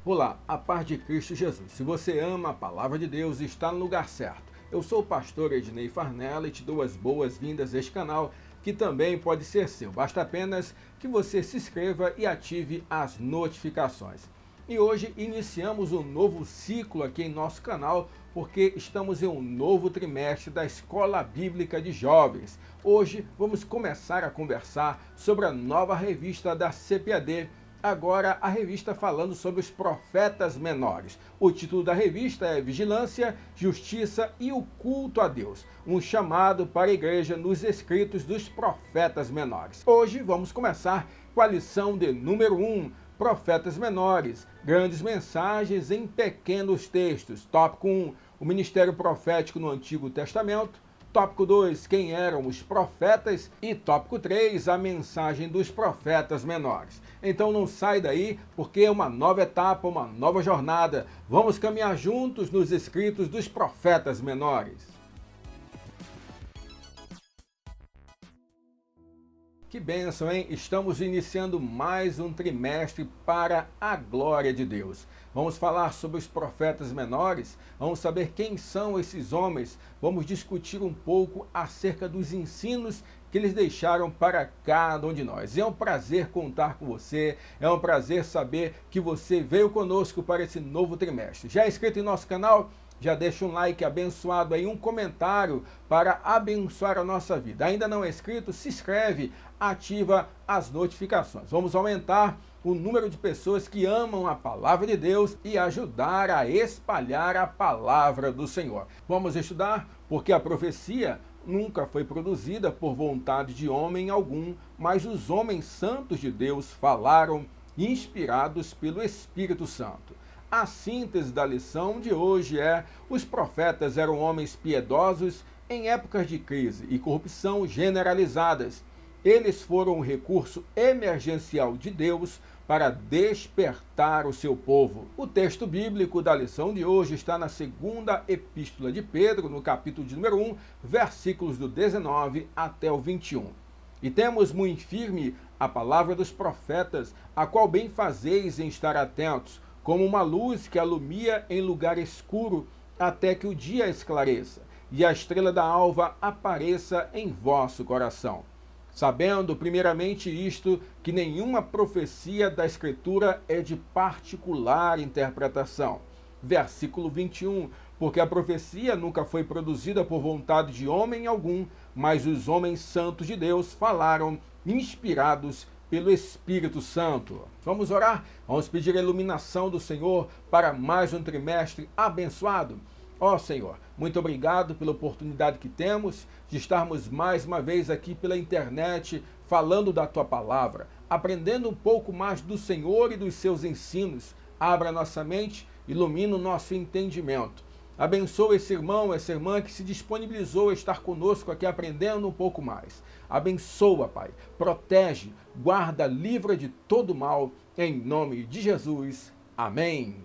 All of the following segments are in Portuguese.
Olá, a paz de Cristo Jesus. Se você ama a palavra de Deus, está no lugar certo. Eu sou o pastor Ednei Farnella e te dou as boas-vindas a este canal, que também pode ser seu. Basta apenas que você se inscreva e ative as notificações. E hoje iniciamos um novo ciclo aqui em nosso canal, porque estamos em um novo trimestre da Escola Bíblica de Jovens. Hoje vamos começar a conversar sobre a nova revista da CPAD, agora a revista falando sobre os profetas menores. O título da revista é Vigilância, Justiça e o Culto a Deus, um chamado para a igreja nos escritos dos profetas menores. Hoje vamos começar com a lição de número 1, Profetas Menores, grandes mensagens em pequenos textos. Tópico 1, o ministério profético no Antigo Testamento. Tópico 2, quem eram os profetas? E tópico 3, a mensagem dos profetas menores. Então não sai daí, porque é uma nova etapa, uma nova jornada. Vamos caminhar juntos nos escritos dos profetas menores. Que bênção, hein? Estamos iniciando mais um trimestre para a glória de Deus. Vamos falar sobre os profetas menores, vamos saber quem são esses homens, vamos discutir um pouco acerca dos ensinos que eles deixaram para cada um de nós. É um prazer contar com você, é um prazer saber que você veio conosco para esse novo trimestre. Já é inscrito em nosso canal? Já deixa um like abençoado aí, um comentário para abençoar a nossa vida. Ainda não é inscrito? Se inscreve, ativa as notificações. Vamos aumentar o número de pessoas que amam a palavra de Deus e ajudar a espalhar a palavra do Senhor. Vamos estudar, porque a profecia nunca foi produzida por vontade de homem algum, mas os homens santos de Deus falaram, inspirados pelo Espírito Santo. A síntese da lição de hoje é: os profetas eram homens piedosos em épocas de crise e corrupção generalizadas. Eles foram um recurso emergencial de Deus para despertar o seu povo. O texto bíblico da lição de hoje está na segunda epístola de Pedro, no capítulo de número 1, versículos do 19 até o 21. E temos muito firme a palavra dos profetas, a qual bem fazeis em estar atentos, como uma luz que alumia em lugar escuro, até que o dia esclareça, e a estrela da alva apareça em vosso coração. Sabendo, primeiramente, isto, que nenhuma profecia da Escritura é de particular interpretação. Versículo 21, porque a profecia nunca foi produzida por vontade de homem algum, mas os homens santos de Deus falaram, inspirados pelo Espírito Santo. Vamos orar? Vamos pedir a iluminação do Senhor para mais um trimestre abençoado. Ó Senhor, muito obrigado pela oportunidade que temos de estarmos mais uma vez aqui pela internet falando da Tua palavra, aprendendo um pouco mais do Senhor e dos seus ensinos. Abra nossa mente, ilumina o nosso entendimento. Abençoa esse irmão, essa irmã que se disponibilizou a estar conosco aqui aprendendo um pouco mais. Abençoa, Pai. Protege, guarda, livra de todo mal, em nome de Jesus. Amém.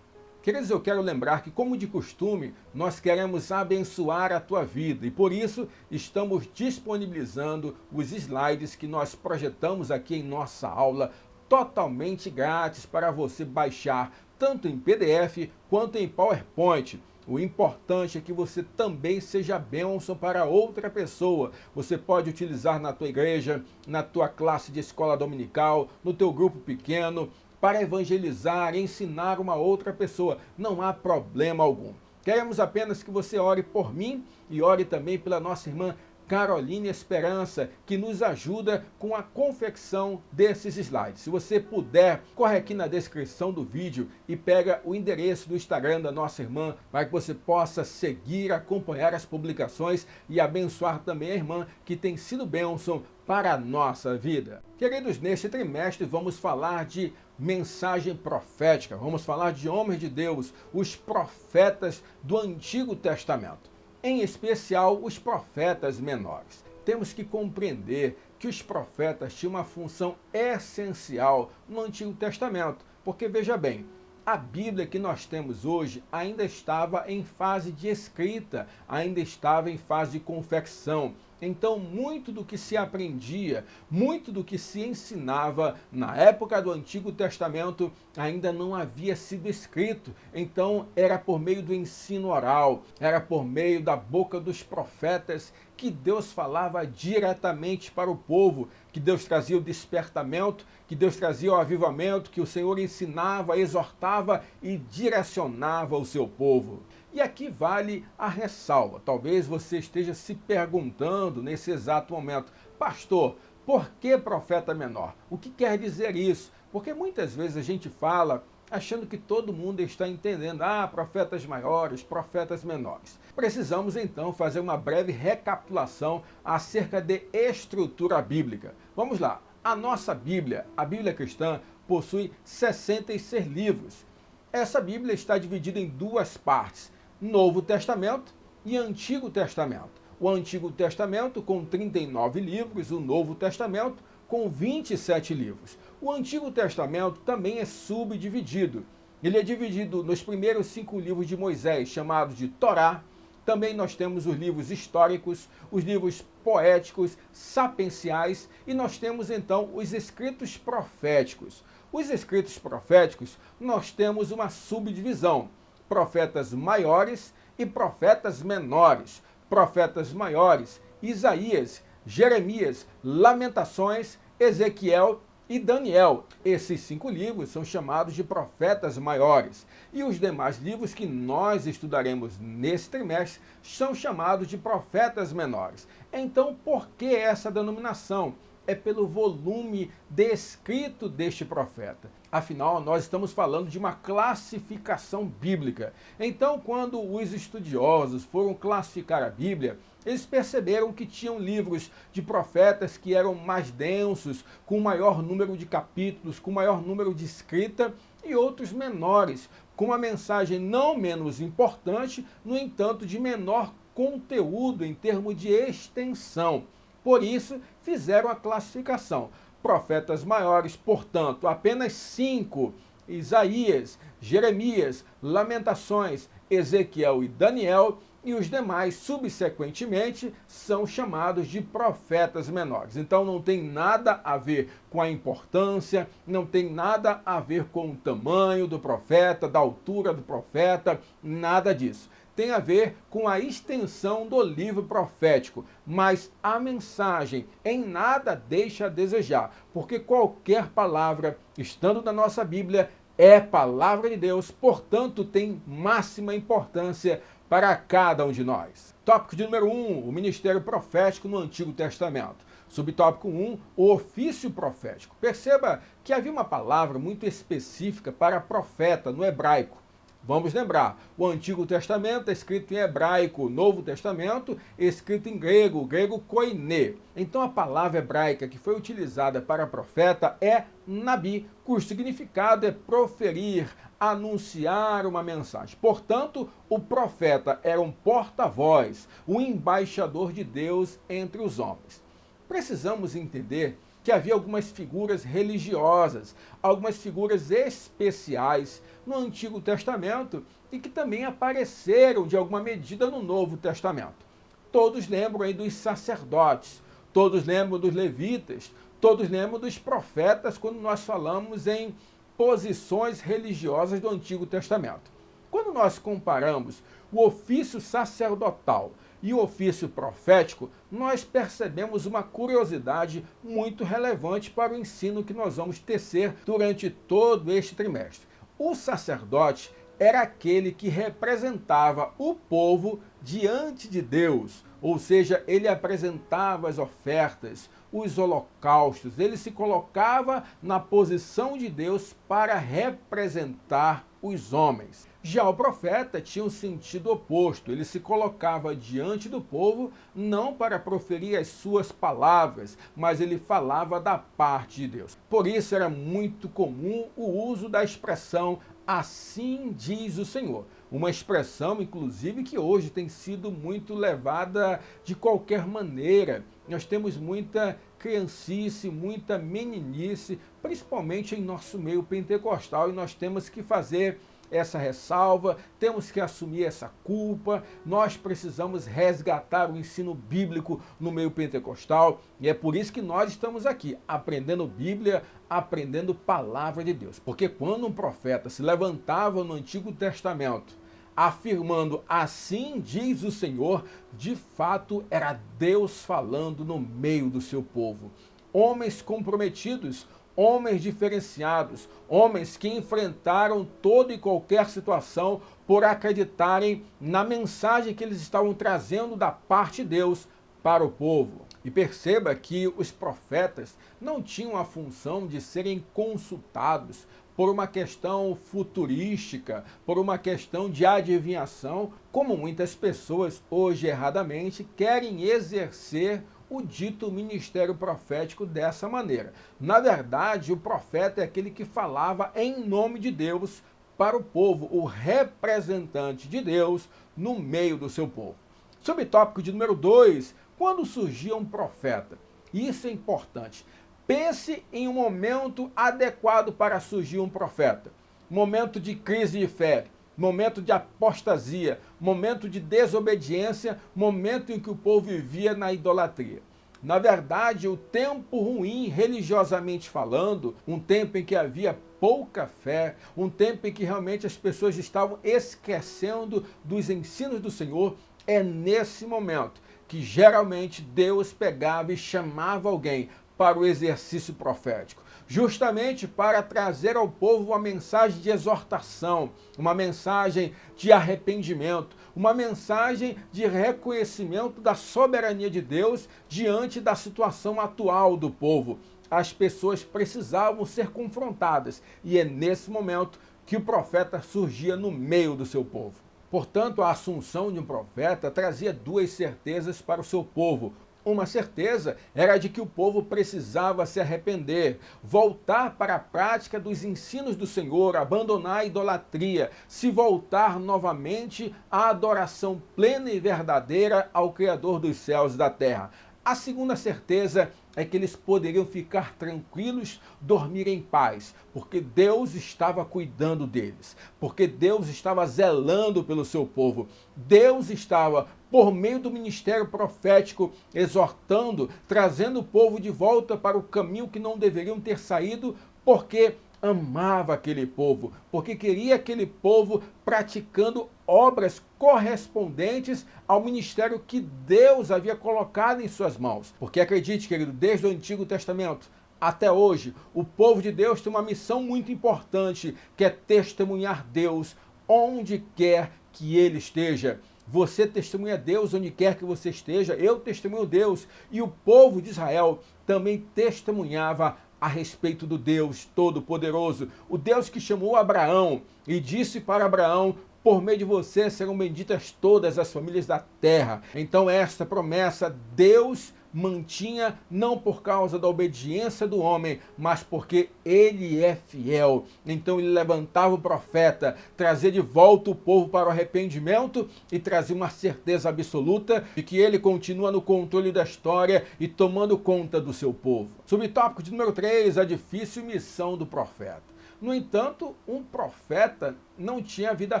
Queridos, eu quero lembrar que, como de costume, nós queremos abençoar a tua vida e, por isso, estamos disponibilizando os slides que nós projetamos aqui em nossa aula, totalmente grátis para você baixar, tanto em PDF quanto em PowerPoint. O importante é que você também seja bênção para outra pessoa. Você pode utilizar na tua igreja, na tua classe de escola dominical, no teu grupo pequeno, para evangelizar, ensinar uma outra pessoa. Não há problema algum. Queremos apenas que você ore por mim e ore também pela nossa irmã Caroline Esperança, que nos ajuda com a confecção desses slides. Se você puder, corre aqui na descrição do vídeo e pega o endereço do Instagram da nossa irmã, para que você possa seguir, acompanhar as publicações e abençoar também a irmã que tem sido bênção para a nossa vida. Queridos, neste trimestre vamos falar de mensagem profética, vamos falar de homens de Deus, os profetas do Antigo Testamento. Em especial os profetas menores. Temos que compreender que os profetas tinham uma função essencial no Antigo Testamento, porque veja bem, a Bíblia que nós temos hoje ainda estava em fase de escrita, ainda estava em fase de confecção. Então, muito do que se aprendia, muito do que se ensinava na época do Antigo Testamento ainda não havia sido escrito. Então, era por meio do ensino oral, era por meio da boca dos profetas que Deus falava diretamente para o povo, que Deus trazia o despertamento, que Deus trazia o avivamento, que o Senhor ensinava, exortava e direcionava o seu povo. E aqui vale a ressalva. Talvez você esteja se perguntando nesse exato momento, pastor, por que profeta menor? O que quer dizer isso? Porque muitas vezes a gente fala achando que todo mundo está entendendo, profetas maiores, profetas menores. Precisamos então fazer uma breve recapitulação acerca de estrutura bíblica. Vamos lá. A nossa Bíblia, a Bíblia cristã, possui 66 livros. Essa Bíblia está dividida em duas partes, Novo Testamento e Antigo Testamento. O Antigo Testamento com 39 livros, o Novo Testamento com 27 livros. O Antigo Testamento também é subdividido. Ele é dividido nos primeiros 5 livros de Moisés, chamados de Torá. Também nós temos os livros históricos, os livros poéticos, sapienciais, e nós temos então os escritos proféticos. Os escritos proféticos, nós temos uma subdivisão, profetas maiores e profetas menores. Profetas maiores, Isaías, Jeremias, Lamentações, Ezequiel e Daniel. Esses 5 livros são chamados de profetas maiores. E os demais livros que nós estudaremos nesse trimestre são chamados de profetas menores. Então, por que essa denominação? É pelo volume descrito deste profeta. Afinal, nós estamos falando de uma classificação bíblica. Então, quando os estudiosos foram classificar a Bíblia, eles perceberam que tinham livros de profetas que eram mais densos, com maior número de capítulos, com maior número de escrita, e outros menores, com uma mensagem não menos importante, no entanto, de menor conteúdo em termos de extensão. Por isso, fizeram a classificação. Profetas maiores, portanto, apenas 5, Isaías, Jeremias, Lamentações, Ezequiel e Daniel, e os demais, subsequentemente, são chamados de profetas menores. Então não tem nada a ver com a importância, não tem nada a ver com o tamanho do profeta, da altura do profeta, nada disso. Tem a ver com a extensão do livro profético, mas a mensagem em nada deixa a desejar, porque qualquer palavra, estando na nossa Bíblia, é palavra de Deus, portanto tem máxima importância para cada um de nós. Tópico de número 1, o ministério profético no Antigo Testamento. Subtópico 1, o ofício profético. Perceba que havia uma palavra muito específica para profeta no hebraico. Vamos lembrar, o Antigo Testamento é escrito em hebraico, o Novo Testamento é escrito em grego, o grego koiné. Então a palavra hebraica que foi utilizada para profeta é nabi, cujo significado é proferir, anunciar uma mensagem. Portanto, o profeta era um porta-voz, um embaixador de Deus entre os homens. Precisamos entender que havia algumas figuras religiosas, algumas figuras especiais no Antigo Testamento e que também apareceram de alguma medida no Novo Testamento. Todos lembram aí dos sacerdotes, todos lembram dos levitas, todos lembram dos profetas quando nós falamos em posições religiosas do Antigo Testamento. Quando nós comparamos o ofício sacerdotal e o ofício profético, nós percebemos uma curiosidade muito relevante para o ensino que nós vamos tecer durante todo este trimestre. O sacerdote era aquele que representava o povo diante de Deus, ou seja, ele apresentava as ofertas, os holocaustos, ele se colocava na posição de Deus para representar os homens. Já o profeta tinha um sentido oposto, ele se colocava diante do povo não para proferir as suas palavras, mas ele falava da parte de Deus. Por isso era muito comum o uso da expressão "assim diz o Senhor", uma expressão, inclusive, que hoje tem sido muito levada de qualquer maneira. Nós temos muita criancice, muita meninice, principalmente em nosso meio pentecostal, e nós temos que fazer essa ressalva, temos que assumir essa culpa, nós precisamos resgatar o ensino bíblico no meio pentecostal, e é por isso que nós estamos aqui, aprendendo Bíblia, aprendendo palavra de Deus. Porque quando um profeta se levantava no Antigo Testamento, afirmando assim diz o Senhor, de fato era Deus falando no meio do seu povo. Homens comprometidos, homens diferenciados, homens que enfrentaram toda e qualquer situação por acreditarem na mensagem que eles estavam trazendo da parte de Deus para o povo. E perceba que os profetas não tinham a função de serem consultados por uma questão futurística, por uma questão de adivinhação, como muitas pessoas hoje erradamente querem exercer o dito ministério profético dessa maneira. Na verdade, o profeta é aquele que falava em nome de Deus para o povo, o representante de Deus no meio do seu povo. Subtópico de número 2, quando surgia um profeta. Isso é importante. Pense em um momento adequado para surgir um profeta. Momento de crise de fé, momento de apostasia, momento de desobediência, momento em que o povo vivia na idolatria. Na verdade, o tempo ruim, religiosamente falando, um tempo em que havia pouca fé, um tempo em que realmente as pessoas estavam esquecendo dos ensinos do Senhor, é nesse momento que geralmente Deus pegava e chamava alguém para o exercício profético, justamente para trazer ao povo uma mensagem de exortação, uma mensagem de arrependimento, uma mensagem de reconhecimento da soberania de Deus diante da situação atual do povo. As pessoas precisavam ser confrontadas e é nesse momento que o profeta surgia no meio do seu povo. Portanto, a assunção de um profeta trazia duas certezas para o seu povo. Uma certeza era de que o povo precisava se arrepender, voltar para a prática dos ensinos do Senhor, abandonar a idolatria, se voltar novamente à adoração plena e verdadeira ao Criador dos céus e da terra. A segunda certeza é que eles poderiam ficar tranquilos, dormir em paz, porque Deus estava cuidando deles, porque Deus estava zelando pelo seu povo, Deus estava, por meio do ministério profético, exortando, trazendo o povo de volta para o caminho que não deveriam ter saído, porque amava aquele povo, porque queria aquele povo praticando obras correspondentes ao ministério que Deus havia colocado em suas mãos. Porque acredite, querido, desde o Antigo Testamento até hoje, o povo de Deus tem uma missão muito importante, que é testemunhar Deus onde quer que ele esteja. Você testemunha Deus onde quer que você esteja, eu testemunho Deus. E o povo de Israel também testemunhava a respeito do Deus Todo-Poderoso, o Deus que chamou Abraão e disse para Abraão: por meio de você serão benditas todas as famílias da terra. Então esta promessa Deus mantinha não por causa da obediência do homem, mas porque ele é fiel. Então ele levantava o profeta, trazia de volta o povo para o arrependimento e trazia uma certeza absoluta de que ele continua no controle da história e tomando conta do seu povo. Subtópico de número 3, a difícil missão do profeta. No entanto, um profeta não tinha vida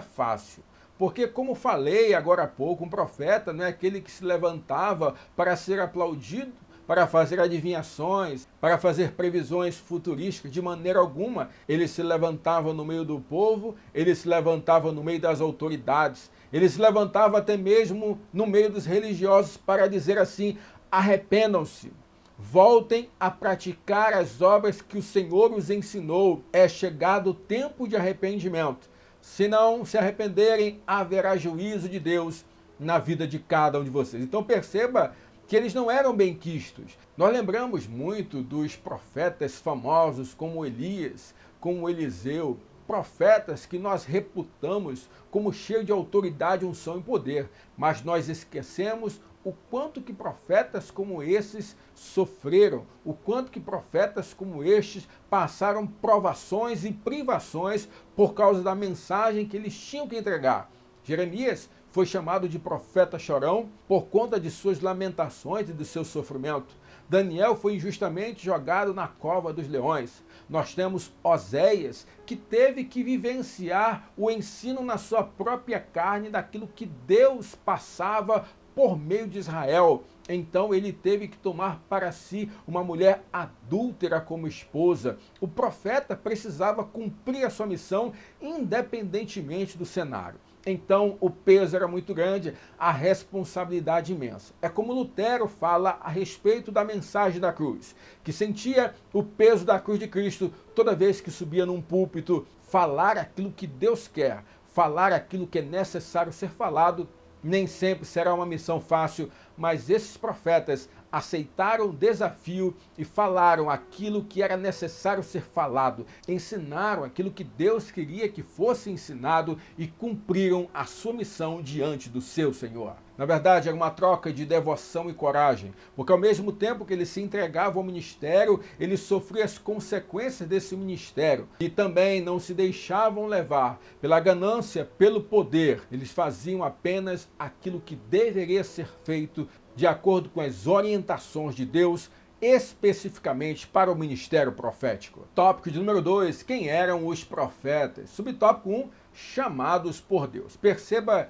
fácil. Porque, como falei agora há pouco, um profeta não é aquele que se levantava para ser aplaudido, para fazer adivinhações, para fazer previsões futurísticas. De maneira alguma, ele se levantava no meio do povo, ele se levantava no meio das autoridades, ele se levantava até mesmo no meio dos religiosos para dizer assim: arrependam-se, voltem a praticar as obras que o Senhor os ensinou. É chegado o tempo de arrependimento. Se não se arrependerem, haverá juízo de Deus na vida de cada um de vocês. Então perceba que eles não eram benquistos. Nós lembramos muito dos profetas famosos como Elias, como Eliseu, profetas que nós reputamos como cheios de autoridade, unção e poder, mas nós esquecemos o quanto que profetas como esses sofreram, o quanto que profetas como estes passaram provações e privações por causa da mensagem que eles tinham que entregar. Jeremias foi chamado de profeta chorão por conta de suas lamentações e do seu sofrimento. Daniel foi injustamente jogado na cova dos leões. Nós temos Oséias, que teve que vivenciar o ensino na sua própria carne daquilo que Deus passava por meio de Israel. Então ele teve que tomar para si uma mulher adúltera como esposa. O profeta precisava cumprir a sua missão independentemente do cenário. Então o peso era muito grande, a responsabilidade imensa. É como Lutero fala a respeito da mensagem da cruz, que sentia o peso da cruz de Cristo toda vez que subia num púlpito, falar aquilo que Deus quer, falar aquilo que é necessário ser falado. Nem sempre será uma missão fácil, mas esses profetas aceitaram o desafio e falaram aquilo que era necessário ser falado, ensinaram aquilo que Deus queria que fosse ensinado e cumpriram a sua missão diante do seu Senhor. Na verdade, era uma troca de devoção e coragem, porque ao mesmo tempo que eles se entregavam ao ministério, eles sofriam as consequências desse ministério e também não se deixavam levar pela ganância, pelo poder. Eles faziam apenas aquilo que deveria ser feito de acordo com as orientações de Deus, especificamente para o ministério profético. Tópico de número 2, quem eram os profetas? Subtópico 1, chamados por Deus. Perceba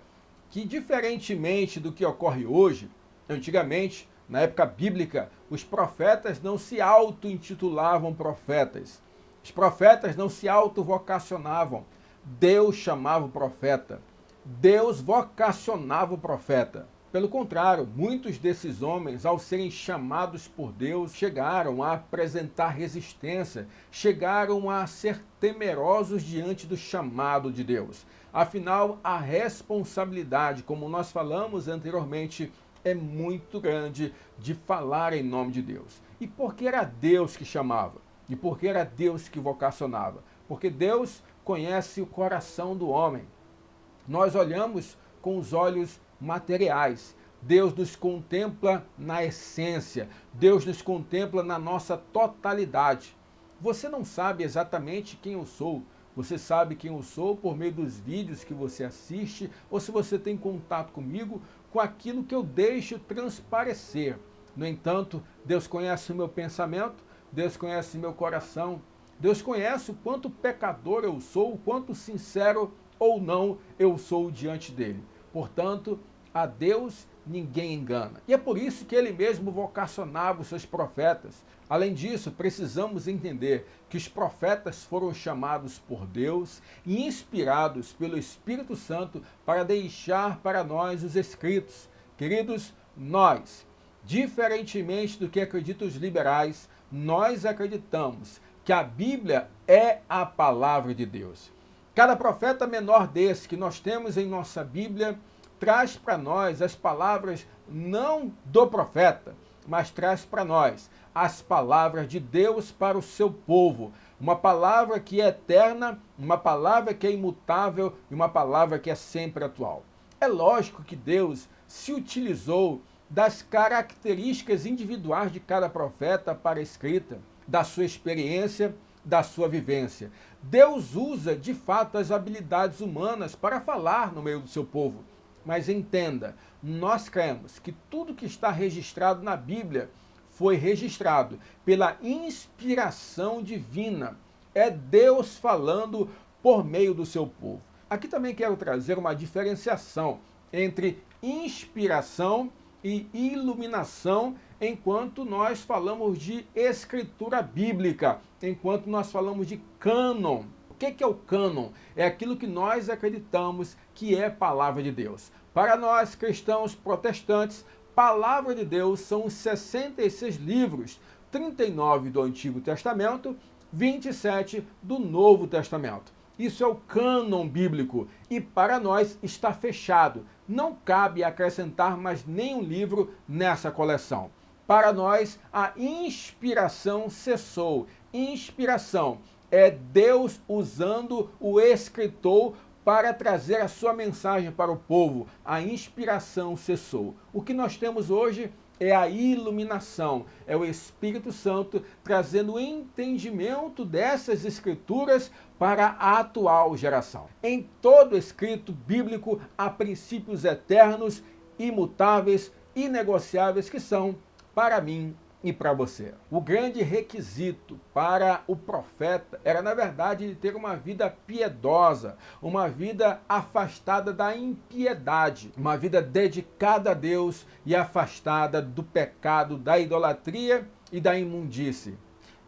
que, diferentemente do que ocorre hoje, antigamente, na época bíblica, os profetas não se auto-intitulavam profetas. Os profetas não se auto-vocacionavam. Deus chamava o profeta. Deus vocacionava o profeta. Pelo contrário, muitos desses homens, ao serem chamados por Deus, chegaram a apresentar resistência, chegaram a ser temerosos diante do chamado de Deus. Afinal, a responsabilidade, como nós falamos anteriormente, é muito grande de falar em nome de Deus. E por que era Deus que chamava? E por que era Deus que vocacionava? Porque Deus conhece o coração do homem. Nós olhamos com os olhos materiais. Deus nos contempla na essência. Deus nos contempla na nossa totalidade. Você não sabe exatamente quem eu sou. Você sabe quem eu sou por meio dos vídeos que você assiste ou se você tem contato comigo com aquilo que eu deixo transparecer. No entanto, Deus conhece o meu pensamento, Deus conhece o meu coração, Deus conhece o quanto pecador eu sou, o quanto sincero ou não eu sou diante dele. Portanto, a Deus ninguém engana. E é por isso que ele mesmo vocacionava os seus profetas. Além disso, precisamos entender que os profetas foram chamados por Deus e inspirados pelo Espírito Santo para deixar para nós os escritos. Queridos, nós, diferentemente do que acreditam os liberais, nós acreditamos que a Bíblia é a palavra de Deus. Cada profeta menor desse que nós temos em nossa Bíblia traz para nós as palavras não do profeta, mas traz para nós as palavras de Deus para o seu povo. Uma palavra que é eterna, uma palavra que é imutável e uma palavra que é sempre atual. É lógico que Deus se utilizou das características individuais de cada profeta para a escrita, da sua experiência, da sua vivência. Deus usa, de fato, as habilidades humanas para falar no meio do seu povo. Mas entenda, nós cremos que tudo que está registrado na Bíblia foi registrado pela inspiração divina. É Deus falando por meio do seu povo. Aqui também quero trazer uma diferenciação entre inspiração e iluminação, enquanto nós falamos de escritura bíblica, enquanto nós falamos de cânon. O que é o cânon? É aquilo que nós acreditamos que é palavra de Deus. Para nós, cristãos protestantes, palavra de Deus são os 66 livros, 39 do Antigo Testamento, 27 do Novo Testamento. Isso é o cânon bíblico e para nós está fechado. Não cabe acrescentar mais nenhum livro nessa coleção. Para nós, a inspiração cessou. Inspiração é Deus usando o escritor para trazer a sua mensagem para o povo. A inspiração cessou. O que nós temos hoje é a iluminação, é o Espírito Santo trazendo o entendimento dessas escrituras para a atual geração. Em todo escrito bíblico há princípios eternos, imutáveis, inegociáveis, que são, para mim, e para você. O grande requisito para o profeta era, na verdade, ter uma vida piedosa, uma vida afastada da impiedade, uma vida dedicada a Deus e afastada do pecado, da idolatria e da imundície.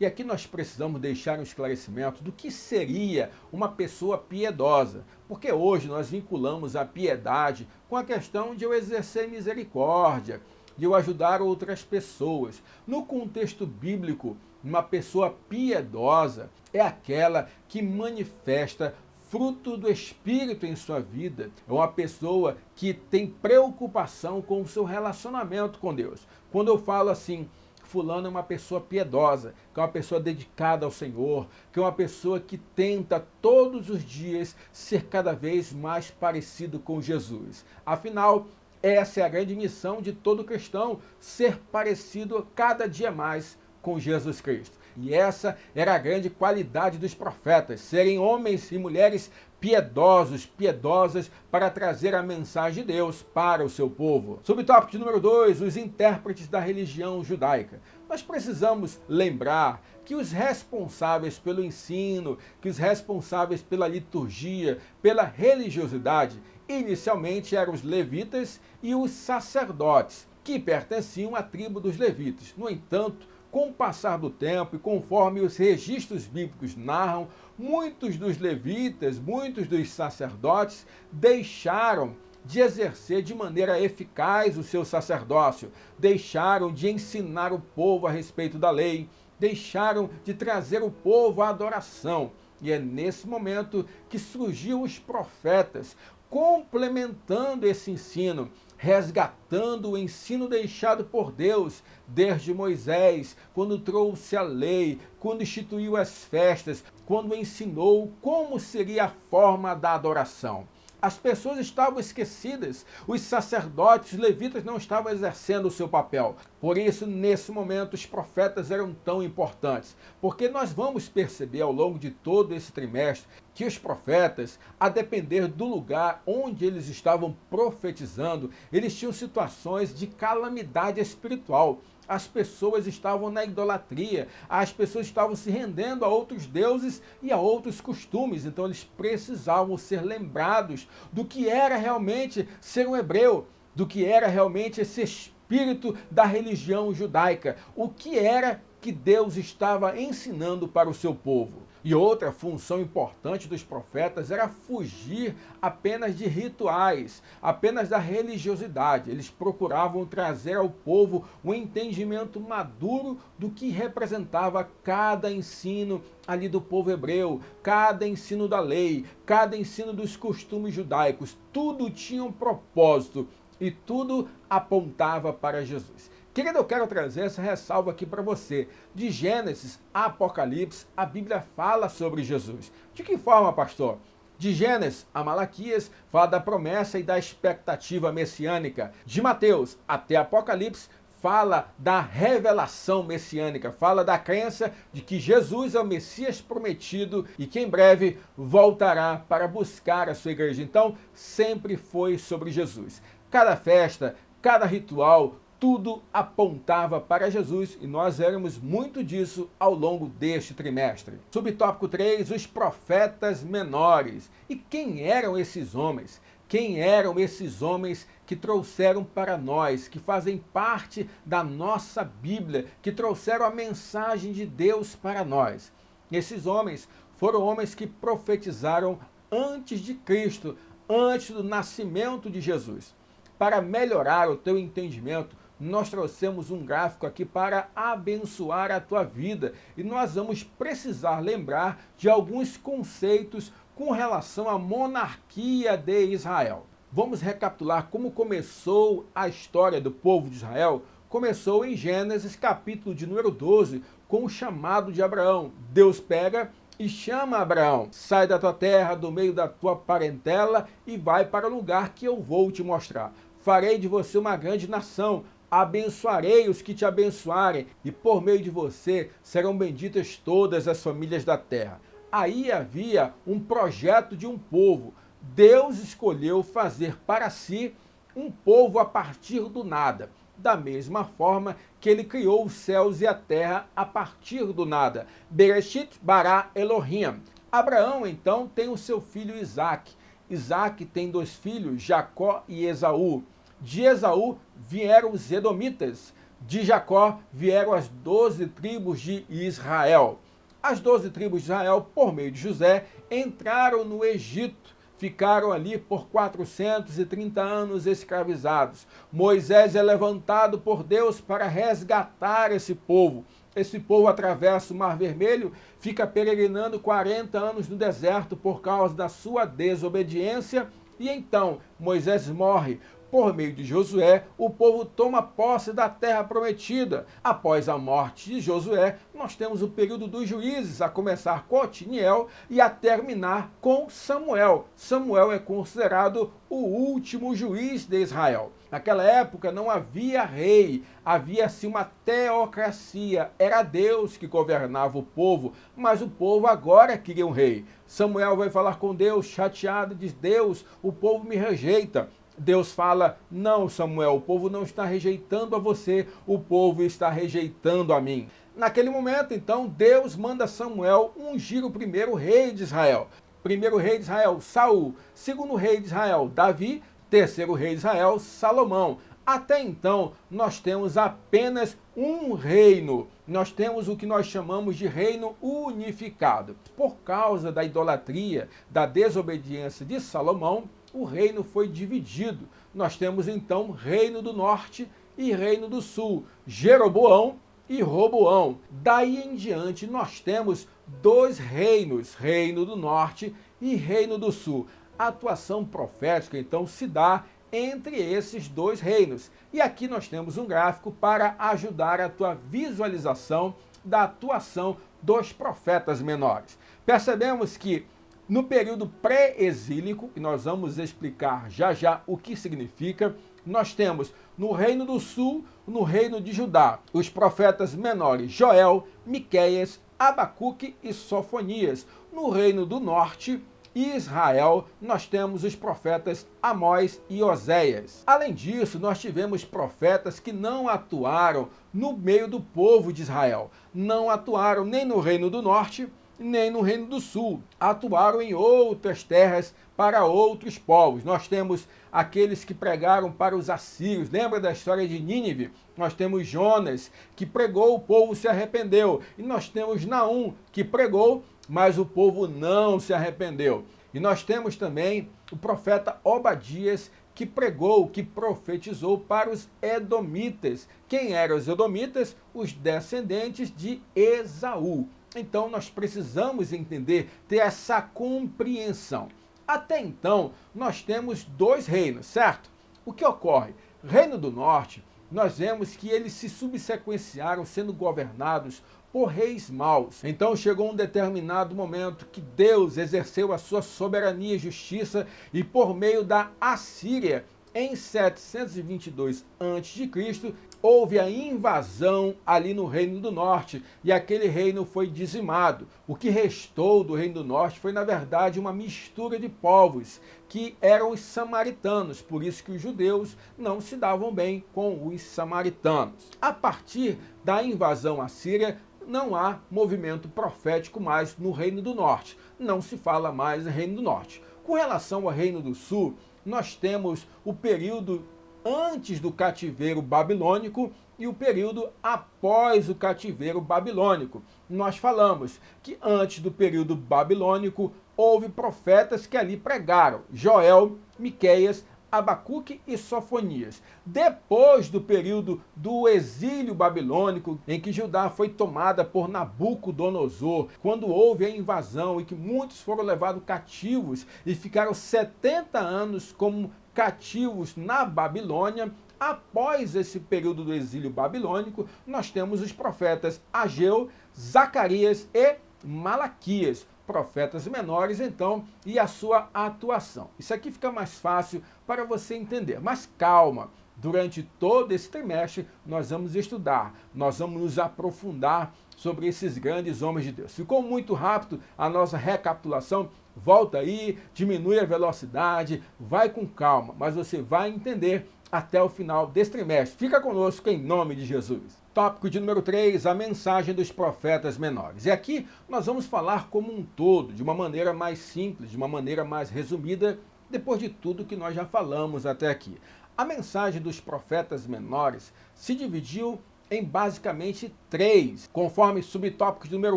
E aqui nós precisamos deixar um esclarecimento do que seria uma pessoa piedosa, porque hoje nós vinculamos a piedade com a questão de eu exercer misericórdia, de eu ajudar outras pessoas. No contexto bíblico, uma pessoa piedosa é aquela que manifesta fruto do Espírito em sua vida. É uma pessoa que tem preocupação com o seu relacionamento com Deus. Quando eu falo assim, fulano é uma pessoa piedosa, que é uma pessoa dedicada ao Senhor, que é uma pessoa que tenta todos os dias ser cada vez mais parecido com Jesus. Afinal, essa é a grande missão de todo cristão, ser parecido cada dia mais com Jesus Cristo. E essa era a grande qualidade dos profetas, serem homens e mulheres piedosos, piedosas, para trazer a mensagem de Deus para o seu povo. Subtópico de número 2, os intérpretes da religião judaica. Nós precisamos lembrar que os responsáveis pelo ensino, que os responsáveis pela liturgia, pela religiosidade, inicialmente eram os levitas e os sacerdotes, que pertenciam à tribo dos levitas. No entanto, com o passar do tempo e conforme os registros bíblicos narram, muitos dos levitas, muitos dos sacerdotes deixaram de exercer de maneira eficaz o seu sacerdócio, deixaram de ensinar o povo a respeito da lei, deixaram de trazer o povo à adoração. E é nesse momento que surgiam os profetas, complementando esse ensino, resgatando o ensino deixado por Deus desde Moisés, quando trouxe a lei, quando instituiu as festas, quando ensinou como seria a forma da adoração. As pessoas estavam esquecidas, os sacerdotes, os levitas não estavam exercendo o seu papel. Por isso, nesse momento, os profetas eram tão importantes, porque nós vamos perceber ao longo de todo esse trimestre que os profetas, a depender do lugar onde eles estavam profetizando, eles tinham situações de calamidade espiritual. As pessoas estavam na idolatria, as pessoas estavam se rendendo a outros deuses e a outros costumes, então eles precisavam ser lembrados do que era realmente ser um hebreu, do que era realmente esse espírito da religião judaica, o que era que Deus estava ensinando para o seu povo. E outra função importante dos profetas era fugir apenas de rituais, apenas da religiosidade. Eles procuravam trazer ao povo um entendimento maduro do que representava cada ensino ali do povo hebreu, cada ensino da lei, cada ensino dos costumes judaicos. Tudo tinha um propósito e tudo apontava para Jesus. Querido, eu quero trazer essa ressalva aqui para você. De Gênesis a Apocalipse, a Bíblia fala sobre Jesus. De que forma, pastor? De Gênesis a Malaquias, fala da promessa e da expectativa messiânica. De Mateus até Apocalipse, fala da revelação messiânica, fala da crença de que Jesus é o Messias prometido e que em breve voltará para buscar a sua igreja. Então, sempre foi sobre Jesus. Cada festa, cada ritual, tudo apontava para Jesus e nós éramos muito disso ao longo deste trimestre. Subtópico 3, os profetas menores. E quem eram esses homens? Quem eram esses homens que trouxeram para nós, que fazem parte da nossa Bíblia, que trouxeram a mensagem de Deus para nós? Esses homens foram homens que profetizaram antes de Cristo, antes do nascimento de Jesus. Para melhorar o teu entendimento, nós trouxemos um gráfico aqui para abençoar a tua vida e nós vamos precisar lembrar de alguns conceitos com relação à monarquia de Israel. Vamos recapitular como começou a história do povo de Israel. Começou em Gênesis, capítulo de número 12, com o chamado de Abraão. Deus pega e chama Abraão: sai da tua terra, do meio da tua parentela e vai para o lugar que eu vou te mostrar. Farei de você uma grande nação, abençoarei os que te abençoarem, e por meio de você serão benditas todas as famílias da terra. Aí havia um projeto de um povo. Deus escolheu fazer para si um povo a partir do nada. da mesma forma que ele criou os céus e a terra a partir do nada. Bereshit bara Elohim. Abraão, então, tem o seu filho Isaque. Isaque tem dois filhos, Jacó e Esaú. De Esaú vieram os Edomitas. De Jacó vieram as 12 tribos de Israel. As 12 tribos de Israel, por meio de José, entraram no Egito. Ficaram ali por 430 anos escravizados. Moisés é levantado por Deus para resgatar esse povo. Esse povo atravessa o Mar Vermelho, fica peregrinando 40 anos no deserto por causa da sua desobediência. E então Moisés morre. Por meio de Josué, o povo toma posse da terra prometida. Após a morte de Josué, nós temos o período dos juízes, a começar com Otiniel e a terminar com Samuel. Samuel é considerado o último juiz de Israel. Naquela época não havia rei, havia-se uma teocracia. Era Deus que governava o povo, mas o povo agora queria um rei. Samuel vai falar com Deus, chateado, diz: Deus, o povo me rejeita. Deus fala: não, Samuel, o povo não está rejeitando a você, o povo está rejeitando a mim. Naquele momento, então, Deus manda Samuel ungir o primeiro rei de Israel. Primeiro rei de Israel, Saul. Segundo rei de Israel, Davi. Terceiro rei de Israel, Salomão. Até então, nós temos apenas um reino. Nós temos o que nós chamamos de reino unificado. Por causa da idolatria, da desobediência de Salomão, o reino foi dividido. Nós temos então reino do norte e reino do sul, Jeroboão e Roboão. Daí em diante nós temos dois reinos, reino do norte e reino do sul. A atuação profética então se dá entre esses dois reinos. E aqui nós temos um gráfico para ajudar a tua visualização da atuação dos profetas menores. Percebemos que no período pré-exílico, e nós vamos explicar já já o que significa, nós temos no Reino do Sul, no Reino de Judá, os profetas menores Joel, Miqueias, Abacuque e Sofonias. No Reino do Norte, Israel, nós temos os profetas Amós e Oséias. Além disso, nós tivemos profetas que não atuaram no meio do povo de Israel. Não atuaram nem no Reino do Norte, nem no Reino do Sul. Atuaram em outras terras para outros povos. Nós temos aqueles que pregaram para os assírios. Lembra da história de Nínive? Nós temos Jonas, que pregou, o povo se arrependeu. E nós temos Naum, que pregou, mas o povo não se arrependeu. E nós temos também o profeta Obadias, que pregou, que profetizou para os edomitas. Quem eram os edomitas? Os descendentes de Esaú. Então nós precisamos entender, ter essa compreensão. Até então, nós temos dois reinos, certo? O que ocorre? Reino do Norte, nós vemos que eles se subsequenciaram sendo governados por reis maus. Então chegou um determinado momento que Deus exerceu a sua soberania e justiça e por meio da Assíria, em 722 a.C., houve a invasão ali no Reino do Norte e aquele reino foi dizimado. O que restou do Reino do Norte foi, na verdade, uma mistura de povos, que eram os samaritanos, por isso que os judeus não se davam bem com os samaritanos. A partir da invasão assíria, não há movimento profético mais no Reino do Norte. Não se fala mais em Reino do Norte. Com relação ao Reino do Sul, nós temos o período antes do cativeiro babilônico e o período após o cativeiro babilônico. Nós falamos que antes do período babilônico houve profetas que ali pregaram, Joel, Miqueias, Abacuque e Sofonias. Depois do período do exílio babilônico, em que Judá foi tomada por Nabucodonosor, quando houve a invasão e que muitos foram levados cativos e ficaram 70 anos como cativos na Babilônia. Após esse período do exílio babilônico, nós temos os profetas Ageu, Zacarias e Malaquias, profetas menores, então, e a sua atuação. Isso aqui fica mais fácil para você entender, mas calma, durante todo esse trimestre nós vamos estudar, nós vamos nos aprofundar sobre esses grandes homens de Deus. Ficou muito rápido a nossa recapitulação? Volta aí, diminui a velocidade, vai com calma, mas você vai entender até o final desse trimestre. Fica conosco em nome de Jesus. Tópico de número 3, a mensagem dos profetas menores. E aqui nós vamos falar como um todo, de uma maneira mais simples, de uma maneira mais resumida, depois de tudo que nós já falamos até aqui. A mensagem dos profetas menores se dividiu em basicamente 3. Conforme subtópico de número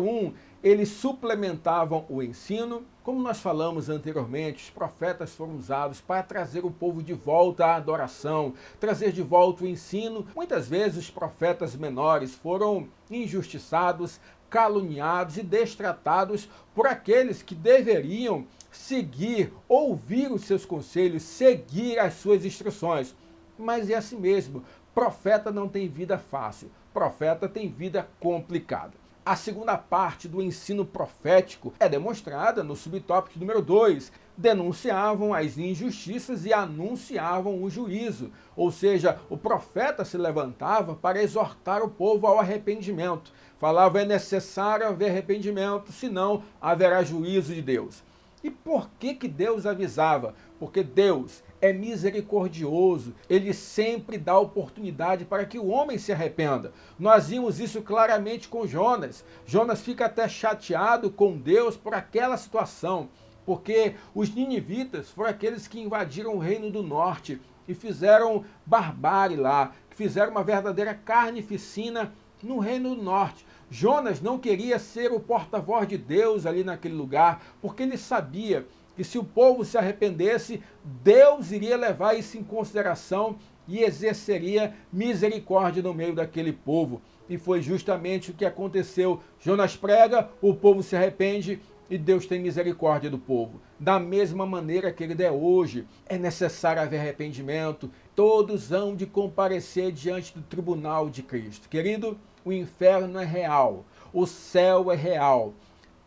1, eles suplementavam o ensino. Como nós falamos anteriormente, os profetas foram usados para trazer o povo de volta à adoração, trazer de volta o ensino. Muitas vezes os profetas menores foram injustiçados, caluniados e destratados por aqueles que deveriam seguir, ouvir os seus conselhos, seguir as suas instruções. Mas é assim mesmo, profeta não tem vida fácil, profeta tem vida complicada. A segunda parte do ensino profético é demonstrada no subtópico número 2. Denunciavam as injustiças e anunciavam o juízo. Ou seja, o profeta se levantava para exortar o povo ao arrependimento. Falava, é necessário haver arrependimento, senão haverá juízo de Deus. E por que Deus avisava? Porque Deus é misericordioso, ele sempre dá oportunidade para que o homem se arrependa. Nós vimos isso claramente com Jonas. Jonas fica até chateado com Deus por aquela situação, porque os ninivitas foram aqueles que invadiram o reino do norte e fizeram barbárie lá, fizeram uma verdadeira carnificina no reino do norte. Jonas não queria ser o porta-voz de Deus ali naquele lugar, porque ele sabia que se o povo se arrependesse, Deus iria levar isso em consideração e exerceria misericórdia no meio daquele povo. E foi justamente o que aconteceu. Jonas prega, o povo se arrepende e Deus tem misericórdia do povo. Da mesma maneira que ele é hoje, é necessário haver arrependimento. Todos hão de comparecer diante do tribunal de Cristo. Querido, o inferno é real, o céu é real.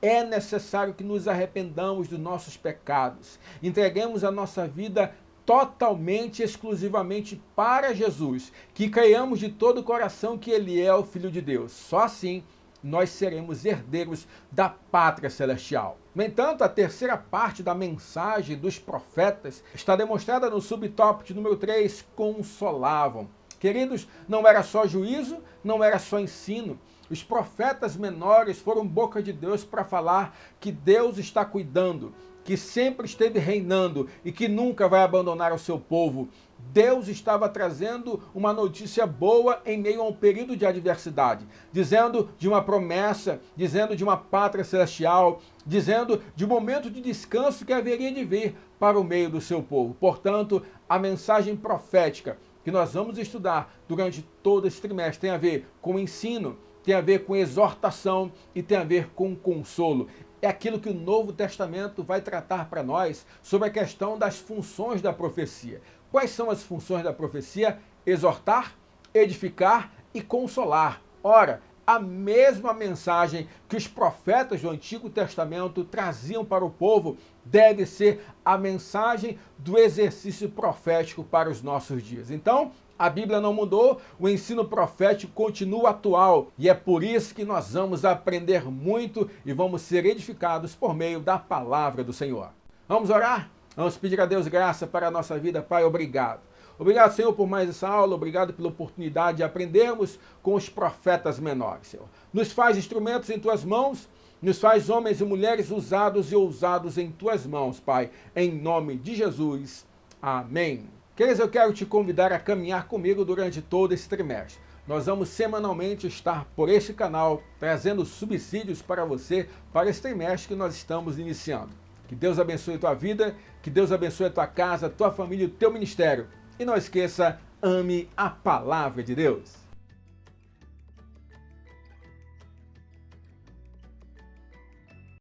É necessário que nos arrependamos dos nossos pecados, entreguemos a nossa vida totalmente, exclusivamente para Jesus, que creiamos de todo o coração que Ele é o Filho de Deus. Só assim nós seremos herdeiros da pátria celestial. No entanto, a terceira parte da mensagem dos profetas está demonstrada no subtópico de número 3, consolavam. Queridos, não era só juízo, não era só ensino. Os profetas menores foram boca de Deus para falar que Deus está cuidando, que sempre esteve reinando e que nunca vai abandonar o seu povo. Deus estava trazendo uma notícia boa em meio a um período de adversidade, dizendo de uma promessa, dizendo de uma pátria celestial, dizendo de um momento de descanso que haveria de vir para o meio do seu povo. Portanto, a mensagem profética que nós vamos estudar durante todo esse trimestre tem a ver com o ensino, tem a ver com exortação e tem a ver com consolo. É aquilo que o Novo Testamento vai tratar para nós sobre a questão das funções da profecia. Quais são as funções da profecia? Exortar, edificar e consolar. Ora, a mesma mensagem que os profetas do Antigo Testamento traziam para o povo deve ser a mensagem do exercício profético para os nossos dias. Então, a Bíblia não mudou, o ensino profético continua atual e é por isso que nós vamos aprender muito e vamos ser edificados por meio da palavra do Senhor. Vamos orar? Vamos pedir a Deus graça para a nossa vida. Pai, obrigado. Obrigado, Senhor, por mais essa aula, obrigado pela oportunidade de aprendermos com os profetas menores, Senhor. Nos faz instrumentos em Tuas mãos, nos faz homens e mulheres usados e ousados em Tuas mãos, Pai, em nome de Jesus. Amém. Queridos, eu quero te convidar a caminhar comigo durante todo esse trimestre. Nós vamos semanalmente estar por este canal trazendo subsídios para você para esse trimestre que nós estamos iniciando. Que Deus abençoe a tua vida, que Deus abençoe a tua casa, a tua família e o teu ministério. E não esqueça, ame a palavra de Deus.